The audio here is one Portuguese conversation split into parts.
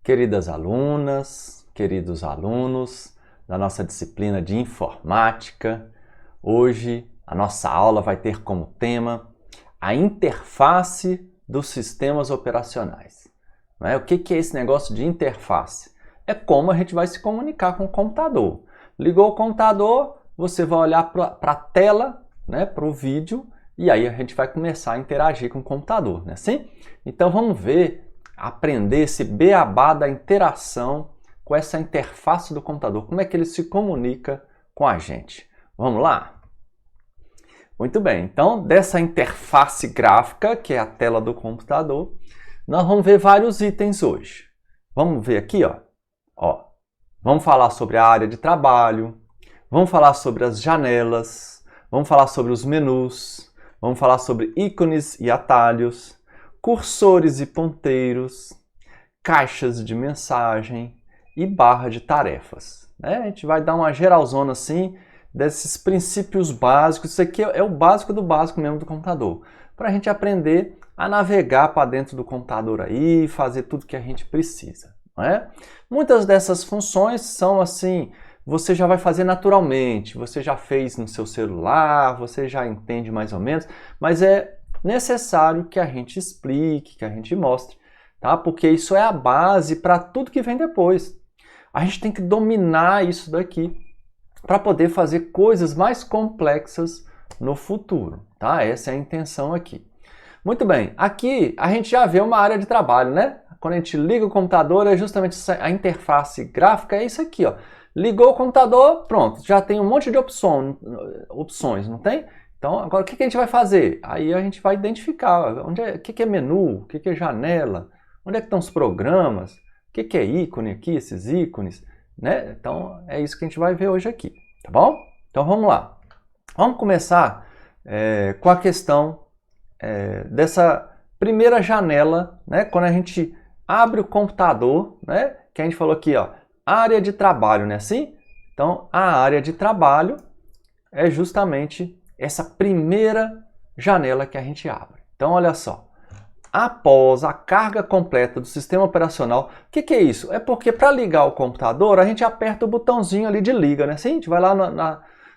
Queridas alunas, queridos alunos da nossa disciplina de informática, hoje a nossa aula vai ter como tema a interface dos sistemas operacionais. O que é esse negócio de interface? É como a gente vai se comunicar com o computador. Ligou o computador, você vai olhar para a tela, para o vídeo, e aí a gente vai começar a interagir com o computador, não é assim? Então vamos aprender esse beabá da interação com essa interface do computador. Como é que ele se comunica com a gente? Vamos lá? Muito bem, então dessa interface gráfica, que é a tela do computador, nós vamos ver vários itens hoje. Vamos ver aqui, ó. Vamos falar sobre a área de trabalho, vamos falar sobre as janelas, vamos falar sobre os menus, vamos falar sobre ícones e atalhos, cursores e ponteiros, caixas de mensagem e barra de tarefas. A gente vai dar uma geralzona assim desses princípios básicos. Isso aqui é o básico do básico mesmo do computador, para a gente aprender a navegar para dentro do computador aí e fazer tudo que a gente precisa. Muitas dessas funções são assim, você já vai fazer naturalmente, você já fez no seu celular, você já entende mais ou menos, mas é necessário que a gente explique, que a gente mostre, tá? Porque isso é a base para tudo que vem depois. A gente tem que dominar isso daqui para poder fazer coisas mais complexas no futuro, tá? Essa é a intenção aqui. Muito bem, aqui a gente já vê uma área de trabalho, né? Quando a gente liga o computador, é justamente a interface gráfica, é isso aqui, ó. Ligou o computador, pronto, já tem um monte de opções, não tem? Então, agora o que a gente vai fazer? Aí a gente vai identificar o que é menu, o que é janela, onde é que estão os programas, o que é ícone aqui, esses ícones, né? Então, é isso que a gente vai ver hoje aqui, tá bom? Então, vamos lá. Vamos começar com a questão dessa primeira janela, né? Quando a gente abre o computador, né? Que a gente falou aqui, ó, área de trabalho, né? Assim? Então, a área de trabalho é justamente essa primeira janela que a gente abre. Então, olha só. Após a carga completa do sistema operacional, o que é isso? É porque para ligar o computador, a gente aperta o botãozinho ali de liga, né? Assim, a gente vai lá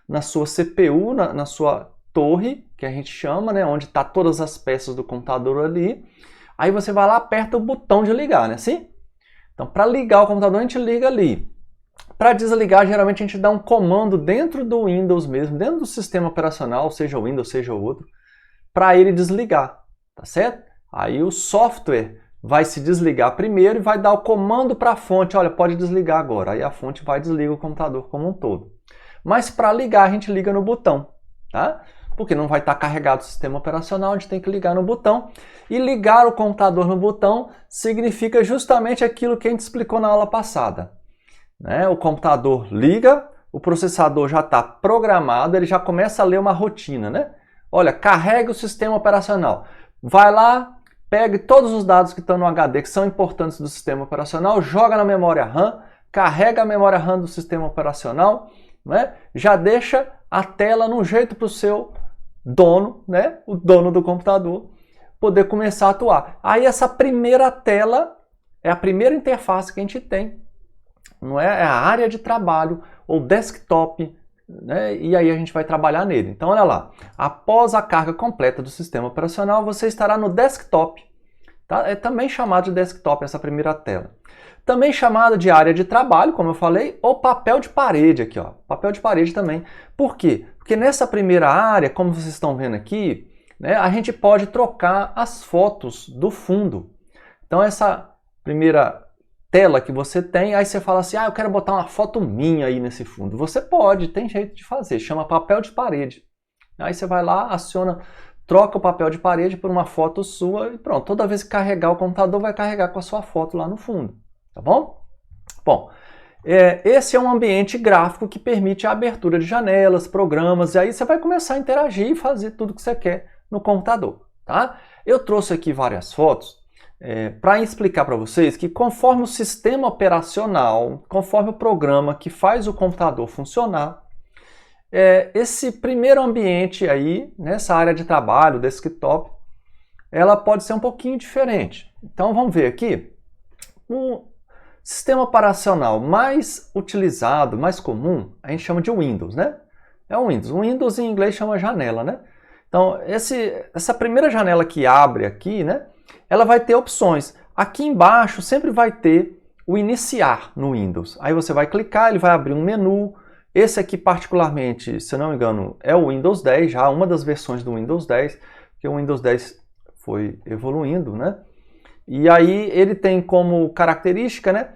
na sua CPU, na sua torre, que a gente chama, né? Onde está todas as peças do computador ali. Aí você vai lá, aperta o botão de ligar, né? Assim? Então, para ligar o computador, a gente liga ali. Para desligar, geralmente a gente dá um comando dentro do Windows mesmo, dentro do sistema operacional, seja o Windows, seja o outro, para ele desligar, tá certo? Aí o software vai se desligar primeiro e vai dar o comando para a fonte, olha, pode desligar agora. Aí a fonte vai desligar o computador como um todo. Mas para ligar, a gente liga no botão, tá? Porque não vai estar carregado o sistema operacional, a gente tem que ligar no botão. E ligar o computador no botão significa justamente aquilo que a gente explicou na aula passada. O computador liga, o processador já está programado, ele já começa a ler uma rotina, né? Olha, carrega o sistema operacional. Vai lá, pegue todos os dados que estão no HD, que são importantes do sistema operacional, joga na memória RAM, carrega a memória RAM do sistema operacional, né? Já deixa a tela no jeito para o seu dono, né? O dono do computador, poder começar a atuar. Aí essa primeira tela é a primeira interface que a gente tem. Não é? É a área de trabalho ou desktop, né? E aí a gente vai trabalhar nele. Então, olha lá. Após a carga completa do sistema operacional, você estará no desktop. Tá? É também chamado de desktop essa primeira tela. Também chamada de área de trabalho, como eu falei, ou papel de parede aqui, ó. Papel de parede também. Por quê? Porque nessa primeira área, como vocês estão vendo aqui, né, a gente pode trocar as fotos do fundo. Então, essa primeira tela que você tem, aí você fala assim, eu quero botar uma foto minha aí nesse fundo. Você pode, tem jeito de fazer, chama papel de parede. Aí você vai lá, aciona, troca o papel de parede por uma foto sua e pronto. Toda vez que carregar o computador, vai carregar com a sua foto lá no fundo, tá bom? Bom, esse é um ambiente gráfico que permite a abertura de janelas, programas, e aí você vai começar a interagir e fazer tudo que você quer no computador, tá? Eu trouxe aqui várias fotos para explicar para vocês que conforme o sistema operacional, conforme o programa que faz o computador funcionar, esse primeiro ambiente aí, nessa área de trabalho, desktop, ela pode ser um pouquinho diferente. Então vamos ver aqui. sistema operacional mais utilizado, mais comum, a gente chama de Windows, né? É o Windows. O Windows em inglês chama janela, né? Então, essa primeira janela que abre aqui, né? Ela vai ter opções. Aqui embaixo sempre vai ter o iniciar no Windows. Aí você vai clicar, ele vai abrir um menu. Esse aqui particularmente, se eu não me engano, é o Windows 10, já uma das versões do Windows 10, que o Windows 10 foi evoluindo, né? E aí ele tem como característica, né?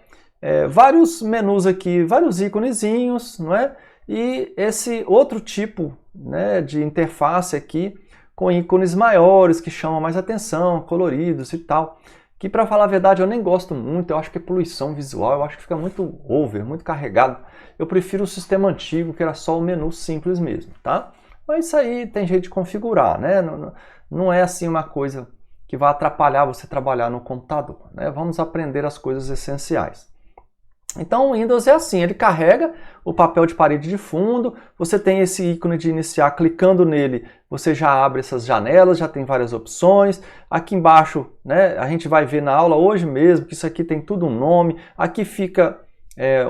Vários menus aqui, vários íconezinhos, não é? E esse outro tipo, né, de interface aqui com ícones maiores que chamam mais atenção, coloridos e tal. Que, para falar a verdade, eu nem gosto muito, eu acho que é poluição visual, eu acho que fica muito over, muito carregado. Eu prefiro o sistema antigo, que era só o menu simples mesmo, tá? Mas isso aí tem jeito de configurar, né? Não é assim uma coisa que vai atrapalhar você trabalhar no computador, né? Vamos aprender as coisas essenciais. Então o Windows é assim, ele carrega o papel de parede de fundo, você tem esse ícone de iniciar, clicando nele, você já abre essas janelas, já tem várias opções. Aqui embaixo, né, a gente vai ver na aula hoje mesmo que isso aqui tem tudo um nome. Aqui fica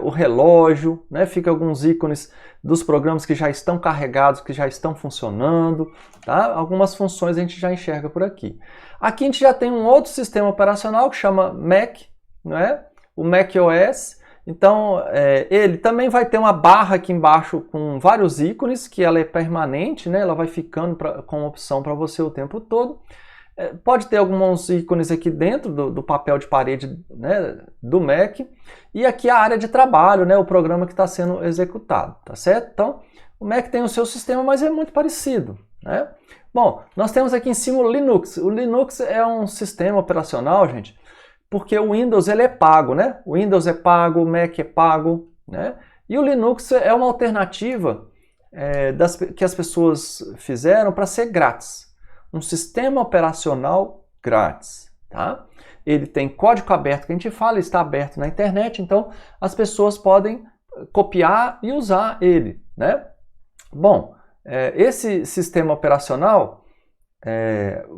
o relógio, né, fica alguns ícones dos programas que já estão carregados, que já estão funcionando, tá? Algumas funções a gente já enxerga por aqui. Aqui a gente já tem um outro sistema operacional que chama Mac, né? O Mac OS. Então, ele também vai ter uma barra aqui embaixo com vários ícones, que ela é permanente, né? Ela vai ficando com opção para você o tempo todo. Pode ter alguns ícones aqui dentro do papel de parede, né, do Mac. E aqui a área de trabalho, né, o programa que está sendo executado, tá certo? Então, o Mac tem o seu sistema, mas é muito parecido, né? Bom, nós temos aqui em cima o Linux. O Linux é um sistema operacional, gente, porque o Windows ele é pago, né? O Windows é pago, o Mac é pago, né? E o Linux é uma alternativa que as pessoas fizeram para ser grátis. Um sistema operacional grátis, tá? Ele tem código aberto que a gente fala, está aberto na internet, então as pessoas podem copiar e usar ele, né? Bom, esse sistema operacional,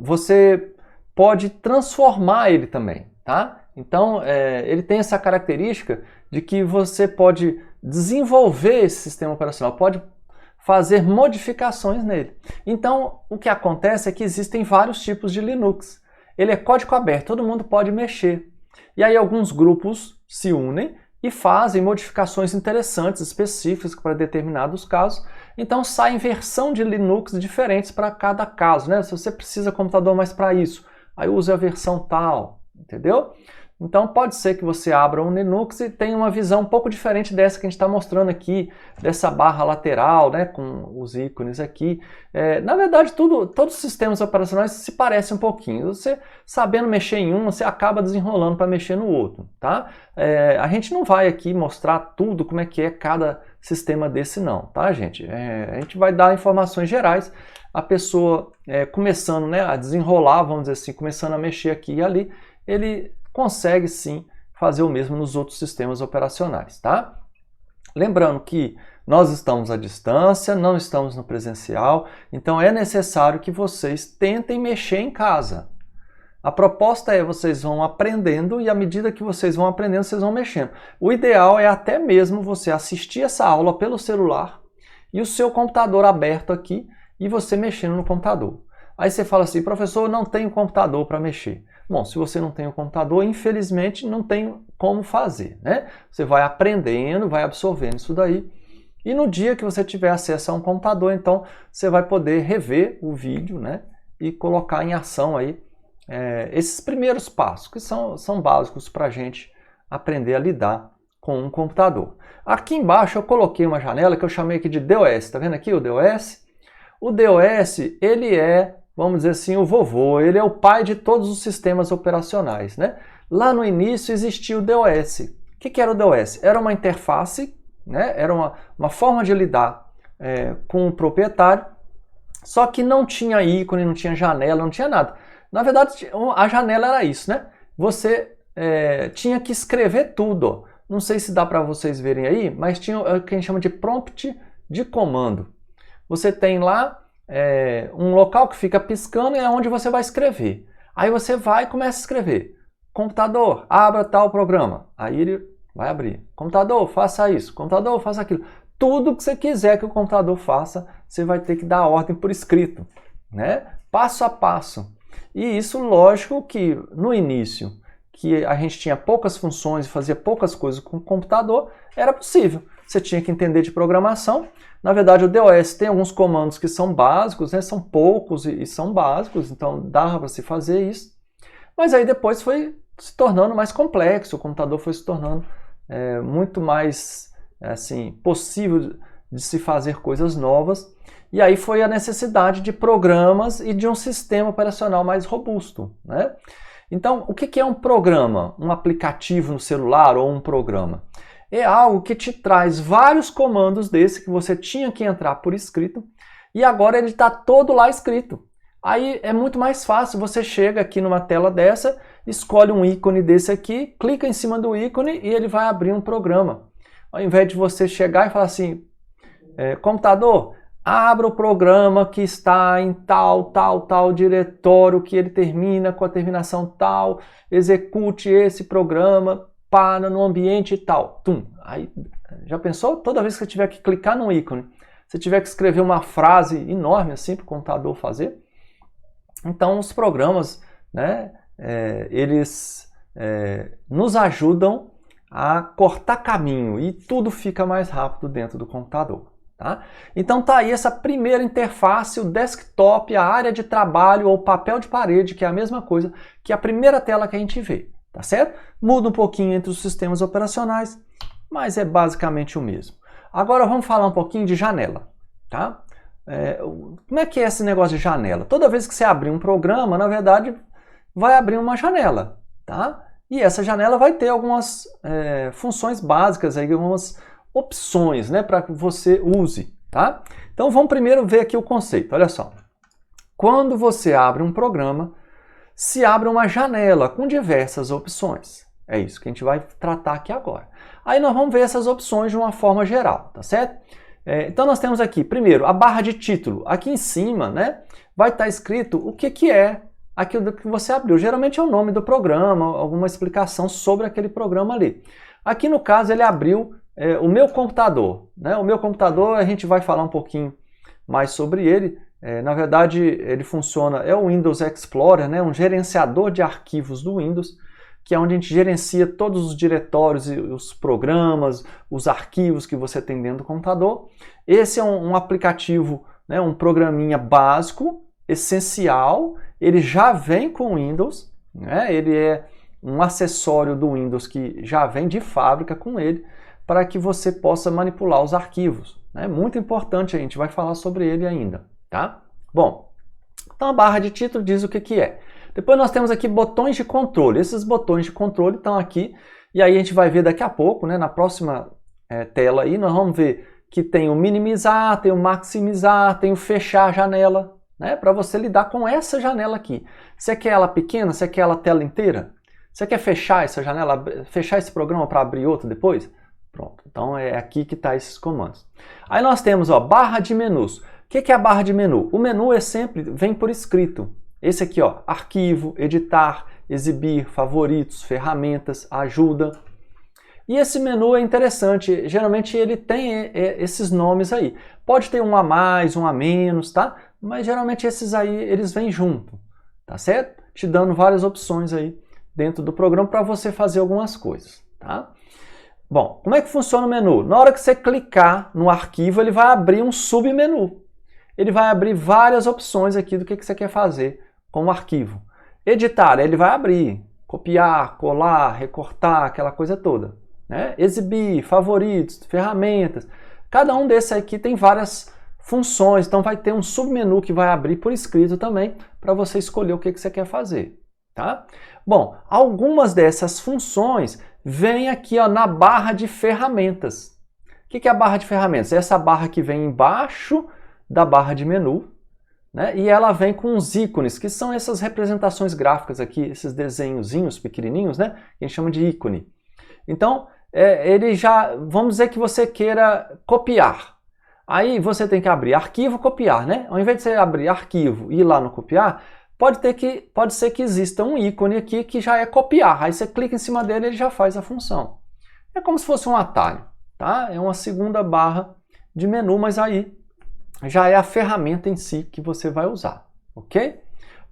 você pode transformar ele também. Tá? Então, ele tem essa característica de que você pode desenvolver esse sistema operacional, pode fazer modificações nele. Então, o que acontece é que existem vários tipos de Linux. Ele é código aberto, todo mundo pode mexer. E aí alguns grupos se unem e fazem modificações interessantes, específicas para determinados casos. Então, saem versão de Linux diferentes para cada caso, né? Se você precisa de computador mais para isso, aí use a versão tal. Entendeu? Então pode ser que você abra um Linux e tenha uma visão um pouco diferente dessa que a gente está mostrando aqui, dessa barra lateral, né, com os ícones aqui. Na verdade, todos os sistemas operacionais se parecem um pouquinho. Você sabendo mexer em um, você acaba desenrolando para mexer no outro, tá? A gente não vai aqui mostrar tudo como é que é cada sistema desse não, tá, gente? A gente vai dar informações gerais. A pessoa começando, né, a desenrolar, vamos dizer assim, começando a mexer aqui e ali, ele consegue sim fazer o mesmo nos outros sistemas operacionais, tá? Lembrando que nós estamos à distância, não estamos no presencial, então é necessário que vocês tentem mexer em casa. A proposta é vocês vão aprendendo e à medida que vocês vão aprendendo, vocês vão mexendo. O ideal é até mesmo você assistir essa aula pelo celular e o seu computador aberto aqui e você mexendo no computador. Aí você fala assim, professor, eu não tenho computador para mexer. Bom, se você não tem um computador, infelizmente não tem como fazer, né? Você vai aprendendo, vai absorvendo isso daí. E no dia que você tiver acesso a um computador, então você vai poder rever o vídeo, né? E colocar em ação aí esses primeiros passos, que são básicos para a gente aprender a lidar com um computador. Aqui embaixo eu coloquei uma janela que eu chamei aqui de DOS. Tá vendo aqui o DOS? O DOS, ele é, vamos dizer assim, o vovô, ele é o pai de todos os sistemas operacionais, né? Lá no início existia o DOS. O que era o DOS? Era uma interface, né? Era uma forma de lidar com o proprietário, só que não tinha ícone, não tinha janela, não tinha nada. Na verdade, a janela era isso, né? Você tinha que escrever tudo. Ó. Não sei se dá para vocês verem aí, mas tinha o que a gente chama de prompt de comando. Você tem lá um local que fica piscando e é onde você vai escrever. Aí você vai e começa a escrever. Computador, abra tal programa. Aí ele vai abrir. Computador, faça isso. Computador, faça aquilo. Tudo que você quiser que o computador faça, você vai ter que dar ordem por escrito, né? Passo a passo. E isso, lógico que no início, que a gente tinha poucas funções e fazia poucas coisas com o computador, era possível. Você tinha que entender de programação. Na verdade, o DOS tem alguns comandos que são básicos, né? São poucos e são básicos, então dava para se fazer isso. Mas aí depois foi se tornando mais complexo, o computador foi se tornando muito mais assim, possível de se fazer coisas novas. E aí foi a necessidade de programas e de um sistema operacional mais robusto, né? Então, o que é um programa? Um aplicativo no celular ou um programa? É algo que te traz vários comandos desse que você tinha que entrar por escrito e agora ele está todo lá escrito. Aí é muito mais fácil, você chega aqui numa tela dessa, escolhe um ícone desse aqui, clica em cima do ícone e ele vai abrir um programa. Ao invés de você chegar e falar assim, computador, abra o programa que está em tal diretório, que ele termina com a terminação tal, execute esse programa para no ambiente tal. Tum. Aí, já pensou? Toda vez que você tiver que clicar no ícone, você tiver que escrever uma frase enorme assim para o computador fazer. Então, os programas, né, eles nos ajudam a cortar caminho e tudo fica mais rápido dentro do computador. Tá? Então tá aí essa primeira interface, o desktop, a área de trabalho ou papel de parede, que é a mesma coisa que a primeira tela que a gente vê. Tá certo? Muda um pouquinho entre os sistemas operacionais, mas é basicamente o mesmo. Agora vamos falar um pouquinho de janela. Tá? Como é que é esse negócio de janela? Toda vez que você abrir um programa, na verdade, vai abrir uma janela. Tá? E essa janela vai ter algumas funções básicas, aí, algumas opções, né, para que você use. Tá? Então vamos primeiro ver aqui o conceito. Olha só. Quando você abre um programa, se abre uma janela com diversas opções. É isso que a gente vai tratar aqui agora. Aí nós vamos ver essas opções de uma forma geral, tá certo? Então nós temos aqui, primeiro, a barra de título. Aqui em cima, né, vai estar escrito o que é aquilo que você abriu. Geralmente é o nome do programa, alguma explicação sobre aquele programa ali. Aqui no caso ele abriu o meu computador. Né? O meu computador a gente vai falar um pouquinho mais sobre ele. Na verdade, ele funciona, é o Windows Explorer, né? Um gerenciador de arquivos do Windows, que é onde a gente gerencia todos os diretórios e os programas, os arquivos que você tem dentro do computador. Esse é um aplicativo, né? Um programinha básico, essencial, ele já vem com o Windows, né? Ele é um acessório do Windows que já vem de fábrica com ele, para que você possa manipular os arquivos. É muito importante, a gente vai falar sobre ele ainda. Tá? Bom, então a barra de título diz o que é. Depois nós temos aqui botões de controle. Esses botões de controle estão aqui e aí a gente vai ver daqui a pouco, né, na próxima tela aí, nós vamos ver que tem o minimizar, tem o maximizar, tem o fechar a janela, né, para você lidar com essa janela aqui. Você quer ela pequena? Você quer ela tela inteira? Você quer fechar essa janela, fechar esse programa para abrir outro depois? Pronto, então é aqui que está esses comandos. Aí nós temos, ó, barra de menus. O que é a barra de menu? O menu vem por escrito. Esse aqui, ó, arquivo, editar, exibir, favoritos, ferramentas, ajuda. E esse menu é interessante, geralmente ele tem esses nomes aí. Pode ter um a mais, um a menos, tá? Mas geralmente esses aí, eles vêm junto, tá certo? Te dando várias opções aí dentro do programa para você fazer algumas coisas, tá? Bom, como é que funciona o menu? Na hora que você clicar no arquivo, ele vai abrir um submenu. Ele vai abrir várias opções aqui do que você quer fazer com o arquivo. Editar, ele vai abrir, copiar, colar, recortar, aquela coisa toda. Né? Exibir, favoritos, ferramentas. Cada um desses aqui tem várias funções, então vai ter um submenu que vai abrir por escrito também para você escolher o que você quer fazer. Tá? Bom, algumas dessas funções vêm aqui, ó, na barra de ferramentas. O que é a barra de ferramentas? Essa barra que vem embaixo da barra de menu, né? E ela vem com os ícones, que são essas representações gráficas aqui, esses desenhozinhos pequenininhos, né? Que a gente chama de ícone. Então, ele já, vamos dizer que você queira copiar. Aí você tem que abrir arquivo, copiar, né? Ao invés de você abrir arquivo e ir lá no copiar, pode ser que exista um ícone aqui que já é copiar. Aí você clica em cima dele e ele já faz a função. É como se fosse um atalho, tá? É uma segunda barra de menu, mas aí já é a ferramenta em si que você vai usar, ok?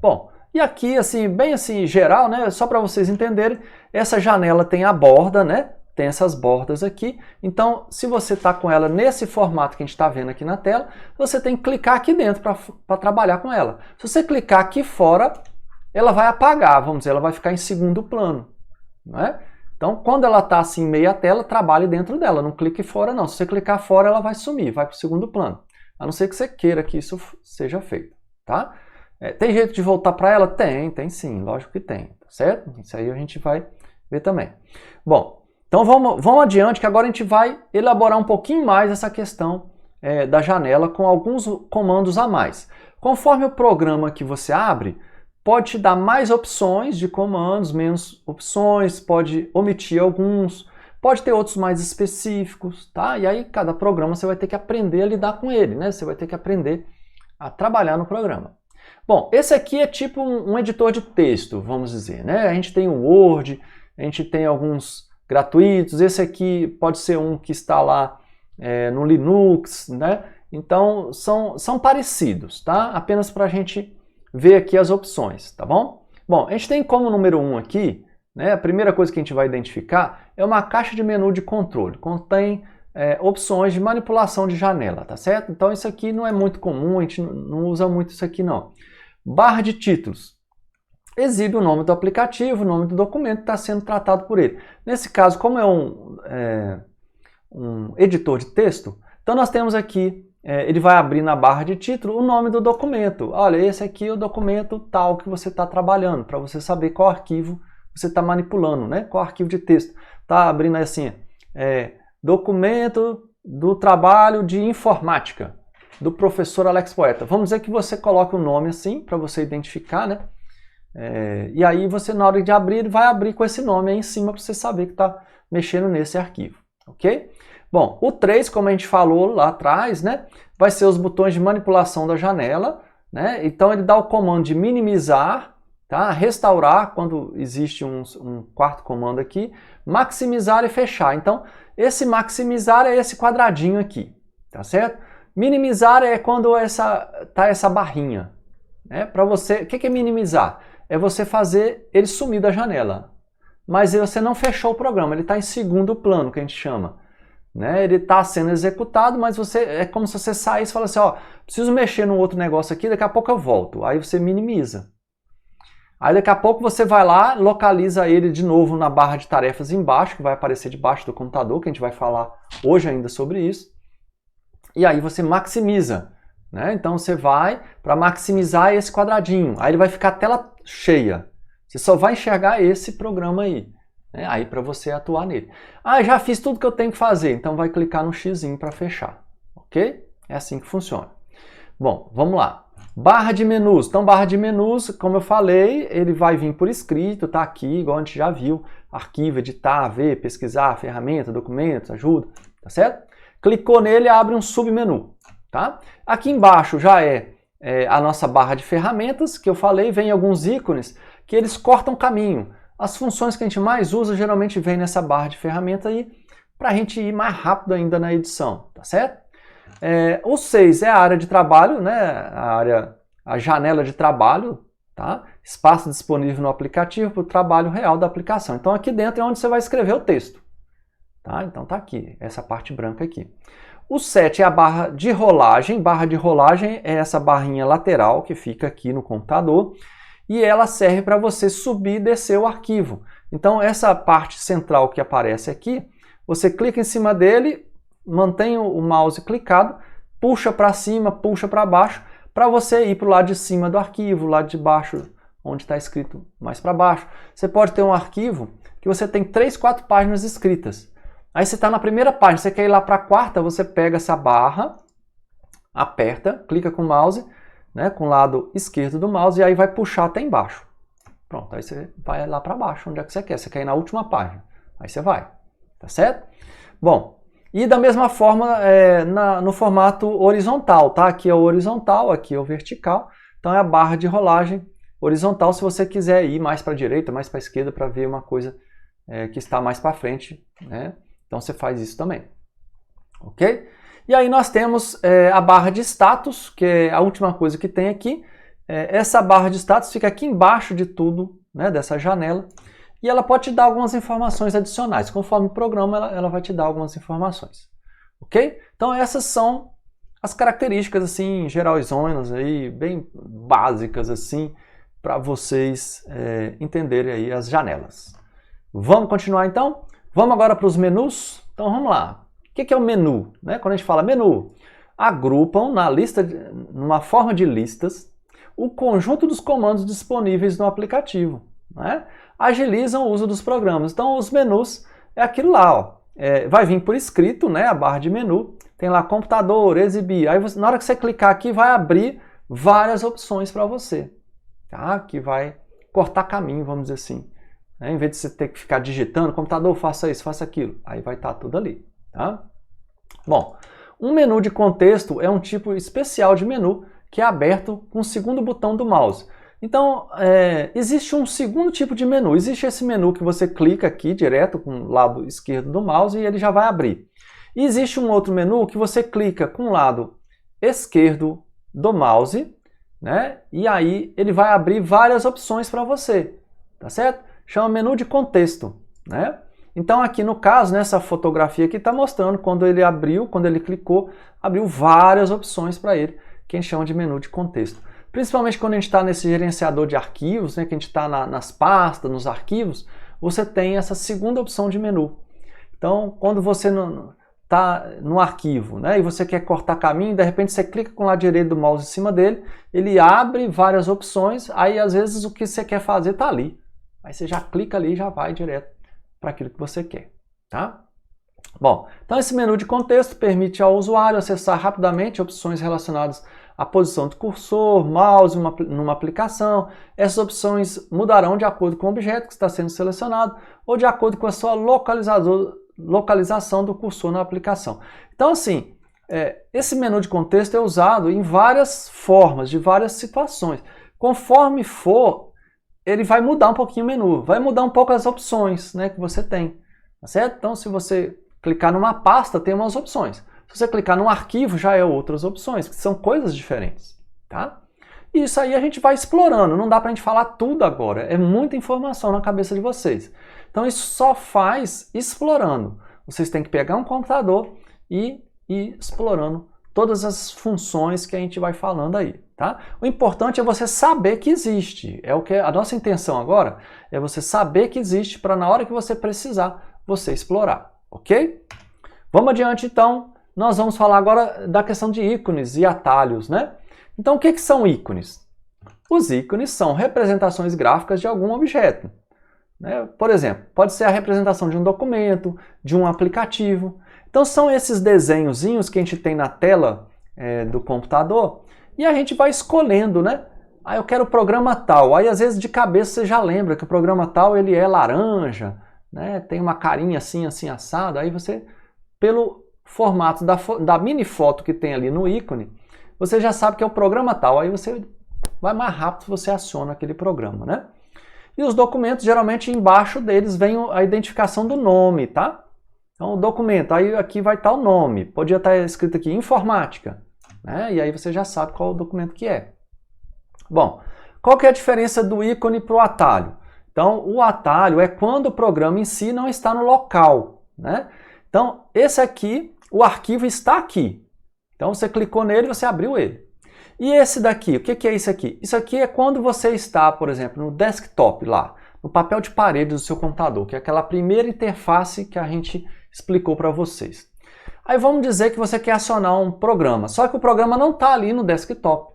Bom, e aqui, assim, bem assim, geral, né? Só para vocês entenderem, essa janela tem a borda, né? Tem essas bordas aqui. Então, se você está com ela nesse formato que a gente está vendo aqui na tela, você tem que clicar aqui dentro para trabalhar com ela. Se você clicar aqui fora, ela vai apagar, vamos dizer, ela vai ficar em segundo plano, não é? Então, quando ela está assim meia tela, trabalhe dentro dela, não clique fora não. Se você clicar fora, ela vai sumir, vai para o segundo plano. A não ser que você queira que isso seja feito, tá? Tem jeito de voltar para ela? Tem sim, lógico que tem, tá certo? Isso aí a gente vai ver também. Bom, então vamos adiante, que agora a gente vai elaborar um pouquinho mais essa questão da janela com alguns comandos a mais. Conforme o programa que você abre, pode te dar mais opções de comandos, menos opções, pode omitir alguns, pode ter outros mais específicos, tá? E aí cada programa você vai ter que aprender a lidar com ele, né? Você vai ter que aprender a trabalhar no programa. Bom, esse aqui é tipo um editor de texto, vamos dizer, né? A gente tem o Word, a gente tem alguns gratuitos, esse aqui pode ser um que está lá no Linux, né? Então, são parecidos, tá? Apenas para a gente ver aqui as opções, tá bom? Bom, a gente tem como número 1 aqui, né? A primeira coisa que a gente vai identificar é uma caixa de menu de controle, contém opções de manipulação de janela, tá certo? Então, isso aqui não é muito comum, a gente não usa muito isso aqui não. Barra de títulos. Exibe o nome do aplicativo, o nome do documento que está sendo tratado por ele. Nesse caso, como é um editor de texto, então nós temos aqui, ele vai abrir na barra de título o nome do documento. Olha, esse aqui é o documento tal que você está trabalhando, para você saber qual arquivo você está manipulando, né? Qual arquivo de texto. Está abrindo assim, documento do trabalho de informática, do professor Alex Poeta. Vamos dizer que você coloque o nome assim, para você identificar, né? E aí você, na hora de abrir, ele vai abrir com esse nome aí em cima para você saber que está mexendo nesse arquivo, ok? Bom, o 3, como a gente falou lá atrás, né, vai ser os botões de manipulação da janela, né? Então ele dá o comando de minimizar, tá? Restaurar, quando existe um quarto comando aqui, maximizar e fechar. Então, esse maximizar é esse quadradinho aqui, tá certo? Minimizar é quando tá essa barrinha, né? Para você, o que é minimizar? É você fazer ele sumir da janela. Mas você não fechou o programa, ele está em segundo plano, que a gente chama. Né? Ele está sendo executado, mas é como se você saísse e falasse, ó, preciso mexer num outro negócio aqui, daqui a pouco eu volto. Aí você minimiza. Aí daqui a pouco você vai lá, localiza ele de novo na barra de tarefas embaixo, que vai aparecer debaixo do computador, que a gente vai falar hoje ainda sobre isso. E aí você maximiza. Né? Então você vai para maximizar esse quadradinho. Aí ele vai ficar a tela cheia. Você só vai enxergar esse programa aí. Né? Aí para você atuar nele. Ah, já fiz tudo que eu tenho que fazer. Então vai clicar no xizinho para fechar. Ok? É assim que funciona. Bom, vamos lá. Barra de menus. Então barra de menus, como eu falei, ele vai vir por escrito. Tá aqui, igual a gente já viu. Arquivo, editar, ver, pesquisar, ferramenta, documentos, ajuda. Tá certo? Clicou nele, abre um submenu. Tá? Aqui embaixo já é a nossa barra de ferramentas, que eu falei, vem alguns ícones que eles cortam caminho. As funções que a gente mais usa geralmente vem nessa barra de ferramentas aí, para a gente ir mais rápido ainda na edição, tá certo? O 6 é a área de trabalho, né? A janela de trabalho, tá? Espaço disponível no aplicativo para o trabalho real da aplicação. Então aqui dentro é onde você vai escrever o texto. Tá? Então tá aqui, essa parte branca aqui. O 7 é a barra de rolagem. Barra de rolagem é essa barrinha lateral que fica aqui no computador e ela serve para você subir e descer o arquivo. Então essa parte central que aparece aqui, você clica em cima dele, mantém o mouse clicado, puxa para cima, puxa para baixo, para você ir para o lado de cima do arquivo, lado de baixo, onde está escrito mais para baixo. Você pode ter um arquivo que você tem 3, 4 páginas escritas. Aí você está na primeira página, você quer ir lá para a quarta, você pega essa barra, aperta, clica com o mouse, né, com o lado esquerdo do mouse, e aí vai puxar até embaixo. Pronto, aí você vai lá para baixo, onde é que você quer. Você quer ir na última página, aí você vai, tá certo? Bom, e da mesma forma no formato horizontal, tá? Aqui é o horizontal, aqui é o vertical, então é a barra de rolagem horizontal se você quiser ir mais para a direita, mais para a esquerda, para ver uma coisa que está mais para frente, né? Então você faz isso também, ok? E aí nós temos a barra de status, que é a última coisa que tem aqui. Essa barra de status fica aqui embaixo de tudo, né, dessa janela, e ela pode te dar algumas informações adicionais. Conforme o programa, ela vai te dar algumas informações, ok? Então essas são as características assim geralzonas aí, bem básicas assim, para vocês entenderem aí as janelas. Vamos continuar então? Vamos agora para os menus? Então vamos lá. O que é o menu? Né? Quando a gente fala menu, agrupam numa forma de listas o conjunto dos comandos disponíveis no aplicativo. Né? Agilizam o uso dos programas. Então os menus é aquilo lá, ó. Vai vir por escrito, né, a barra de menu, tem lá computador, exibir. Aí na hora que você clicar aqui vai abrir várias opções para você, tá? Que vai cortar caminho, vamos dizer assim. Em vez de você ter que ficar digitando, computador, faça isso, faça aquilo. Aí vai estar tudo ali. Tá? Bom, um menu de contexto é um tipo especial de menu que é aberto com o segundo botão do mouse. Então, existe um segundo tipo de menu. Existe esse menu que você clica aqui direto com o lado esquerdo do mouse e ele já vai abrir. E existe um outro menu que você clica com o lado esquerdo do mouse, né? E aí ele vai abrir várias opções para você, tá certo? Chama menu de contexto, né? Então aqui no caso, nessa fotografia aqui está mostrando quando ele abriu, quando ele clicou, abriu várias opções para ele, que a gente chama de menu de contexto. Principalmente quando a gente está nesse gerenciador de arquivos, né, que a gente está nas pastas, nos arquivos, você tem essa segunda opção de menu. Então quando você está no arquivo, né, e você quer cortar caminho, de repente você clica com o lado direito do mouse em cima dele, ele abre várias opções, aí às vezes o que você quer fazer está ali. Aí você já clica ali e já vai direto para aquilo que você quer, tá? Bom, então esse menu de contexto permite ao usuário acessar rapidamente opções relacionadas à posição do cursor, mouse numa aplicação. Essas opções mudarão de acordo com o objeto que está sendo selecionado ou de acordo com a sua localização do cursor na aplicação. Então assim, esse menu de contexto é usado em várias formas, de várias situações. Conforme for, ele vai mudar um pouquinho o menu, vai mudar um pouco as opções, né, que você tem, tá certo? Então, se você clicar numa pasta, tem umas opções. Se você clicar num arquivo, já é outras opções, que são coisas diferentes, tá? E isso aí a gente vai explorando, não dá pra gente falar tudo agora, é muita informação na cabeça de vocês. Então, isso só faz explorando. Vocês têm que pegar um computador e ir explorando todas as funções que a gente vai falando aí, tá? O importante é você saber que existe. A nossa intenção agora é você saber que existe para na hora que você precisar, você explorar, ok? Vamos adiante então. Nós vamos falar agora da questão de ícones e atalhos, né? Então o que são ícones? Os ícones são representações gráficas de algum objeto, né? Por exemplo, pode ser a representação de um documento, de um aplicativo. Então são esses desenhozinhos que a gente tem na tela do computador e a gente vai escolhendo, né? Eu quero o programa tal. Aí às vezes de cabeça você já lembra que o programa tal ele é laranja, né? Tem uma carinha assim, assim assado. Aí você, pelo formato da mini foto que tem ali no ícone, você já sabe que é o programa tal. Aí você vai mais rápido se você aciona aquele programa, né? E os documentos, geralmente embaixo deles vem a identificação do nome, tá? Então, o documento, aí aqui vai estar o nome, podia estar escrito aqui informática, né? E aí você já sabe qual o documento que é. Bom, qual que é a diferença do ícone para o atalho? Então, o atalho é quando o programa em si não está no local, né? Então, esse aqui, o arquivo está aqui. Então, você clicou nele e você abriu ele. E esse daqui, o que é isso aqui? Isso aqui é quando você está, por exemplo, no desktop lá, no papel de parede do seu computador, que é aquela primeira interface que a gente explicou para vocês. Aí vamos dizer que você quer acionar um programa, só que o programa não está ali no desktop.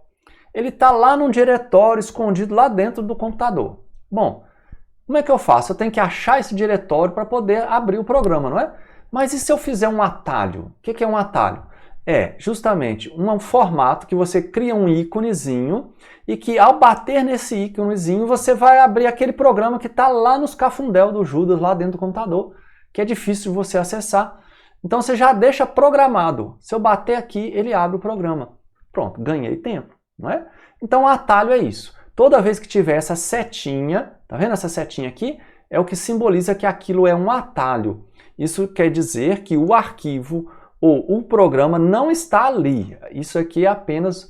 Ele está lá num diretório escondido lá dentro do computador. Bom, como é que eu faço? Eu tenho que achar esse diretório para poder abrir o programa, não é? Mas e se eu fizer um atalho? O que é um atalho? É justamente um formato que você cria um íconezinho e que ao bater nesse íconezinho você vai abrir aquele programa que está lá nos cafundel do Judas, lá dentro do computador, que é difícil de você acessar. Então você já deixa programado. Se eu bater aqui, ele abre o programa. Pronto, ganhei tempo, não é? Então o atalho é isso. Toda vez que tiver essa setinha, tá vendo essa setinha aqui? É o que simboliza que aquilo é um atalho. isso quer dizer que o arquivo ou o programa não está ali. Isso aqui é apenas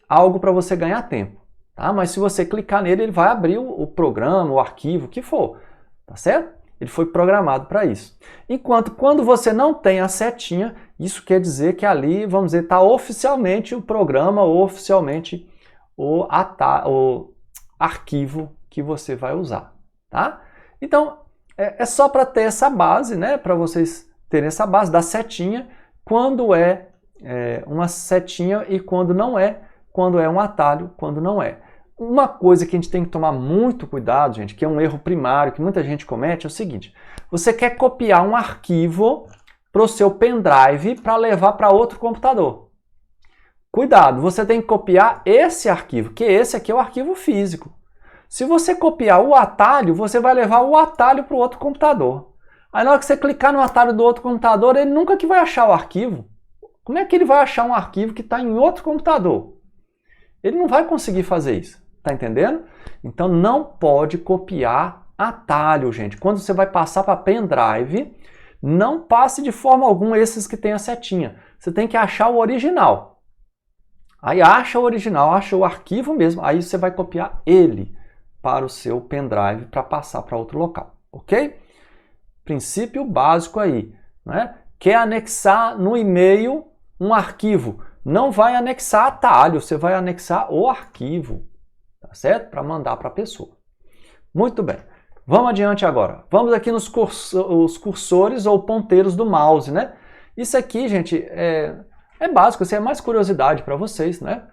algo para você ganhar tempo. Tá? Mas se você clicar nele, ele vai abrir o programa, o arquivo, o que for. Tá certo? Ele foi programado para isso. Enquanto quando você não tem a setinha, isso quer dizer que ali, vamos dizer, está oficialmente o programa ou oficialmente o arquivo que você vai usar. Tá? Então, é só para ter essa base, né? Para vocês terem essa base da setinha, quando é uma setinha e quando não é, quando é um atalho, quando não é. Uma coisa que a gente tem que tomar muito cuidado, gente, que é um erro primário que muita gente comete, é o seguinte: você quer copiar um arquivo para o seu pendrive para levar para outro computador. Cuidado, você tem que copiar esse arquivo, que esse aqui é o arquivo físico. Se você copiar o atalho, você vai levar o atalho para o outro computador. Aí na hora que você clicar no atalho do outro computador, ele nunca que vai achar o arquivo. Como é que ele vai achar um arquivo que está em outro computador? Ele não vai conseguir fazer isso. Tá entendendo? Então não pode copiar atalho, gente. Quando você vai passar para pendrive, não passe de forma alguma esses que tem a setinha. Você tem que achar o original. Aí acha o original, acha o arquivo mesmo, aí você vai copiar ele para o seu pendrive para passar para outro local, ok? Princípio básico aí, né? Quer anexar no e-mail um arquivo, não vai anexar atalho, você vai anexar o arquivo. Tá certo? Para mandar para a pessoa. Muito bem. Vamos adiante agora. Vamos aqui nos cursores ou ponteiros do mouse, né? Isso aqui, gente, é básico, isso é mais curiosidade para vocês, né?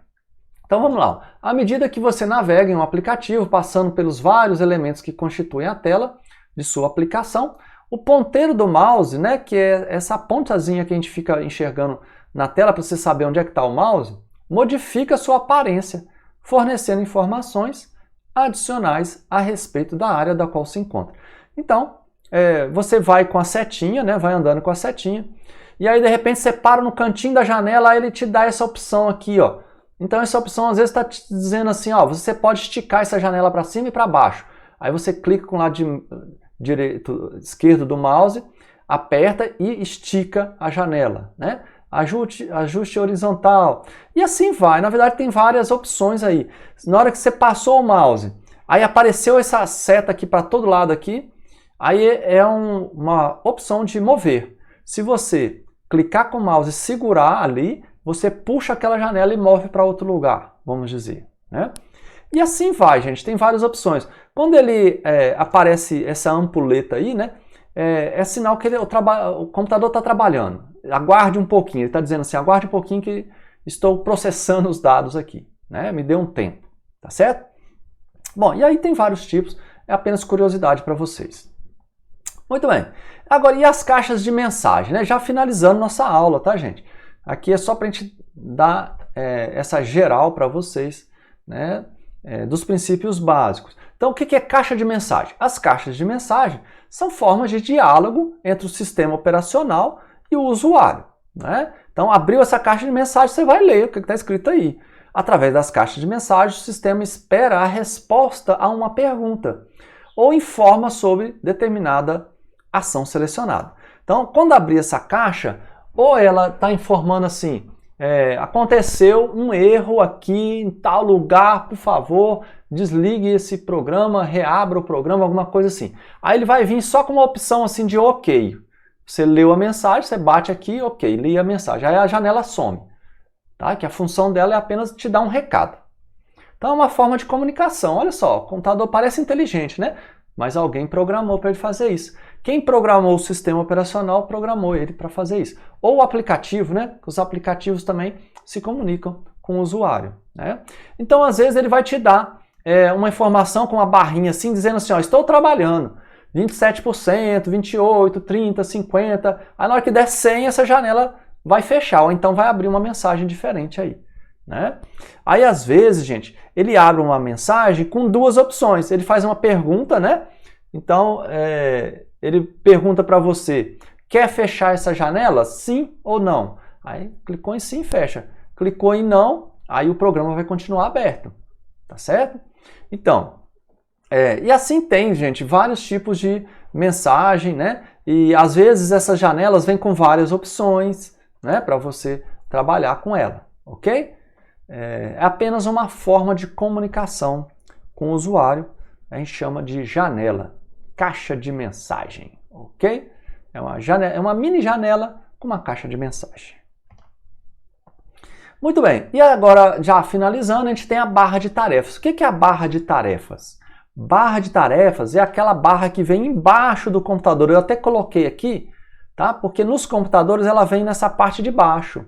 Então vamos lá. À medida que você navega em um aplicativo, passando pelos vários elementos que constituem a tela de sua aplicação, o ponteiro do mouse, né, que é essa pontazinha que a gente fica enxergando na tela para você saber onde é que está o mouse, modifica a sua aparência, fornecendo informações adicionais a respeito da área da qual se encontra. Então, você vai com a setinha, né, vai andando com a setinha, e aí de repente você para no cantinho da janela, aí ele te dá essa opção aqui, ó. Então essa opção às vezes está te dizendo assim, ó, você pode esticar essa janela para cima e para baixo. Aí você clica com o lado esquerdo do mouse, aperta e estica a janela, né? Ajuste horizontal. E assim vai. Na verdade, tem várias opções aí. Na hora que você passou o mouse, aí apareceu essa seta aqui para todo lado aqui, aí é uma opção de mover. Se você clicar com o mouse e segurar ali, você puxa aquela janela e move para outro lugar, vamos dizer, né? E assim vai, gente. Tem várias opções. Quando ele aparece essa ampuleta aí, né? É sinal que o computador está trabalhando. Aguarde um pouquinho. Ele está dizendo assim, aguarde um pouquinho que estou processando os dados aqui. Né? Me dê um tempo. Tá certo? Bom, e aí tem vários tipos. É apenas curiosidade para vocês. Muito bem. Agora, e as caixas de mensagem? Né? Já finalizando nossa aula, tá, gente? Aqui é só para a gente dar essa geral para vocês, né? Dos princípios básicos. Então, o que é caixa de mensagem? As caixas de mensagem são formas de diálogo entre o sistema operacional e o usuário. Né? Então, abriu essa caixa de mensagem, você vai ler o que está escrito aí. Através das caixas de mensagem, o sistema espera a resposta a uma pergunta ou informa sobre determinada ação selecionada. Então, quando abrir essa caixa, ou ela está informando assim, aconteceu um erro aqui em tal lugar, por favor, desligue esse programa, reabra o programa, alguma coisa assim. Aí ele vai vir só com uma opção assim de OK. Você leu a mensagem, você bate aqui, OK, li a mensagem. Aí a janela some. Tá? Que a função dela é apenas te dar um recado. Então é uma forma de comunicação. Olha só, o computador parece inteligente, né? Mas alguém programou para ele fazer isso. Quem programou o sistema operacional programou ele para fazer isso. Ou o aplicativo, né? Os aplicativos também se comunicam com o usuário. Né? Então, às vezes, ele vai te dar uma informação com uma barrinha assim, dizendo assim, ó, estou trabalhando 27%, 28%, 30%, 50%. Aí na hora que der 100%, essa janela vai fechar, ou então vai abrir uma mensagem diferente aí. Né? Aí, às vezes, gente, ele abre uma mensagem com duas opções. Ele faz uma pergunta, né? Então, ele pergunta para você, quer fechar essa janela? Sim ou não? Aí, clicou em sim, fecha. Clicou em não, aí o programa vai continuar aberto. Tá certo? Então, e assim tem, gente, vários tipos de mensagem, né? E às vezes essas janelas vêm com várias opções, né, para você trabalhar com ela, ok? É apenas uma forma de comunicação com o usuário, a gente chama de janela, caixa de mensagem, ok? É uma mini janela com uma caixa de mensagem. Muito bem, e agora já finalizando, a gente tem a barra de tarefas. O que é a barra de tarefas? Barra de tarefas é aquela barra que vem embaixo do computador. Eu até coloquei aqui, tá? Porque nos computadores ela vem nessa parte de baixo.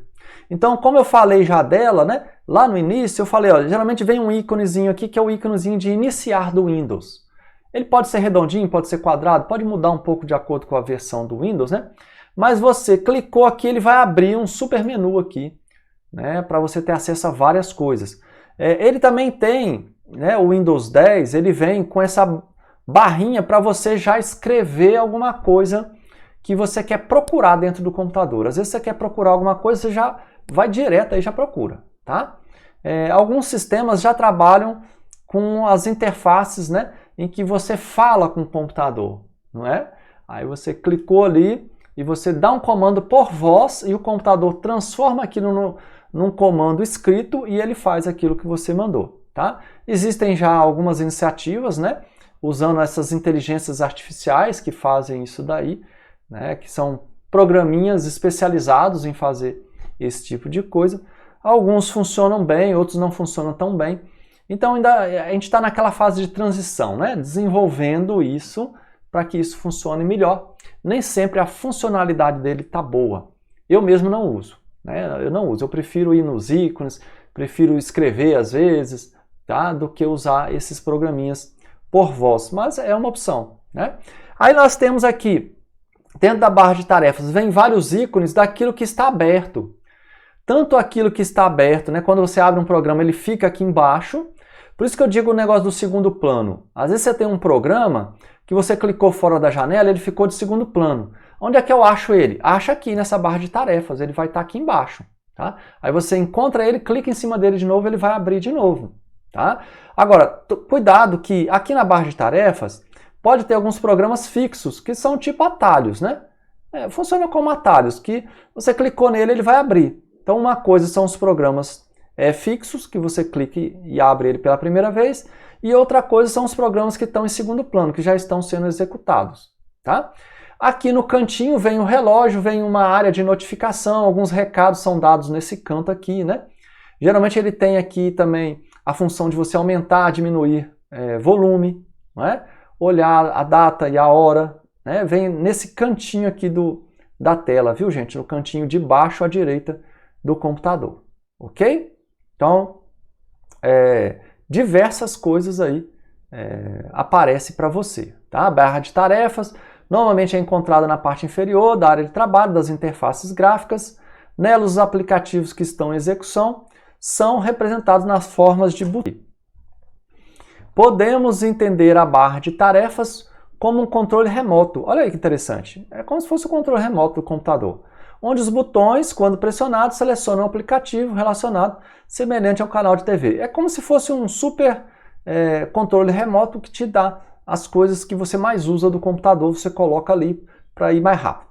Então, como eu falei já dela, né? Lá no início eu falei, ó, geralmente vem um íconezinho aqui que é o íconezinho de iniciar do Windows. Ele pode ser redondinho, pode ser quadrado, pode mudar um pouco de acordo com a versão do Windows, né? Mas você clicou aqui, ele vai abrir um super menu aqui, né? Para você ter acesso a várias coisas. Ele também tem, né, o Windows 10, ele vem com essa barrinha para você já escrever alguma coisa que você quer procurar dentro do computador. Às vezes você quer procurar alguma coisa, você já vai direto aí e já procura, tá? Alguns sistemas já trabalham com as interfaces, né, em que você fala com o computador, não é? Aí você clicou ali e você dá um comando por voz e o computador transforma aquilo num comando escrito e ele faz aquilo que você mandou, tá? Existem já algumas iniciativas, né, usando essas inteligências artificiais que fazem isso daí, né, que são programinhas especializados em fazer esse tipo de coisa. Alguns funcionam bem, outros não funcionam tão bem. Então a gente está naquela fase de transição, né, desenvolvendo isso para que isso funcione melhor. Nem sempre a funcionalidade dele está boa. Eu mesmo não uso, né? Eu não uso. Eu prefiro ir nos ícones, prefiro escrever às vezes, tá, do que usar esses programinhas por voz. Mas é uma opção, né? Aí nós temos aqui, dentro da barra de tarefas, vem vários ícones daquilo que está aberto. Tanto aquilo que está aberto, né? Quando você abre um programa, ele fica aqui embaixo. Por isso que eu digo o negócio do segundo plano. Às vezes você tem um programa que você clicou fora da janela, ele ficou de segundo plano. Onde é que eu acho ele? Acha aqui nessa barra de tarefas, ele vai estar aqui embaixo, tá? Aí você encontra ele, clica em cima dele de novo, ele vai abrir de novo, tá? Agora, cuidado que aqui na barra de tarefas pode ter alguns programas fixos, que são tipo atalhos, né? Funciona como atalhos, que você clicou nele, ele vai abrir. Então uma coisa são os programas fixos, que você clica e abre ele pela primeira vez, e outra coisa são os programas que estão em segundo plano, que já estão sendo executados, tá? Aqui no cantinho vem o relógio, vem uma área de notificação, alguns recados são dados nesse canto aqui, né? Geralmente ele tem aqui também a função de você aumentar, diminuir volume, não é? Olhar a data e a hora, né? Vem nesse cantinho aqui da tela, viu, gente? No cantinho de baixo à direita do computador, ok? Então, diversas coisas aí aparecem para você, tá? A barra de tarefas normalmente é encontrada na parte inferior da área de trabalho, das interfaces gráficas. Nela, os aplicativos que estão em execução são representados nas formas de botão. Podemos entender a barra de tarefas como um controle remoto. Olha aí que interessante. É como se fosse o controle remoto do computador, onde os botões, quando pressionados, selecionam o aplicativo relacionado semelhante ao canal de TV. É como se fosse um super controle remoto que te dá as coisas que você mais usa do computador, você coloca ali para ir mais rápido.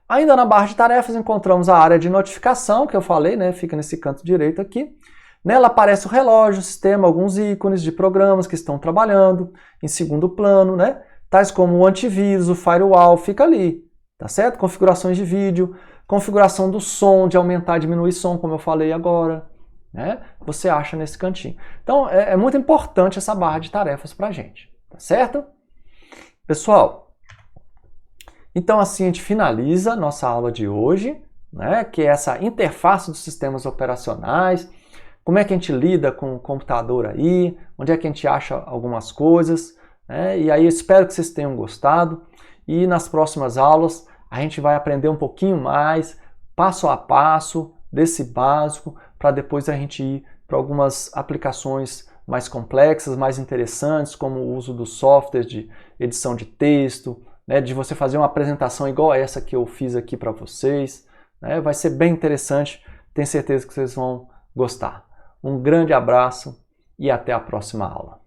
Ainda na barra de tarefas encontramos a área de notificação, que eu falei, né? Fica nesse canto direito aqui. Nela aparece o relógio, o sistema, alguns ícones de programas que estão trabalhando em segundo plano, né? Tais como o antivírus, o firewall, fica ali, tá certo? Configurações de vídeo, configuração do som, de aumentar e diminuir som, como eu falei agora, né? Você acha nesse cantinho. Então, é muito importante essa barra de tarefas para a gente, tá certo? Pessoal, então assim a gente finaliza nossa aula de hoje, né? Que é essa interface dos sistemas operacionais, como é que a gente lida com o computador aí, onde é que a gente acha algumas coisas, né? E aí eu espero que vocês tenham gostado e nas próximas aulas a gente vai aprender um pouquinho mais, passo a passo, desse básico, para depois a gente ir para algumas aplicações mais complexas, mais interessantes, como o uso do software de edição de texto, né, de você fazer uma apresentação igual a essa que eu fiz aqui para vocês, né? Vai ser bem interessante, tenho certeza que vocês vão gostar. Um grande abraço e até a próxima aula.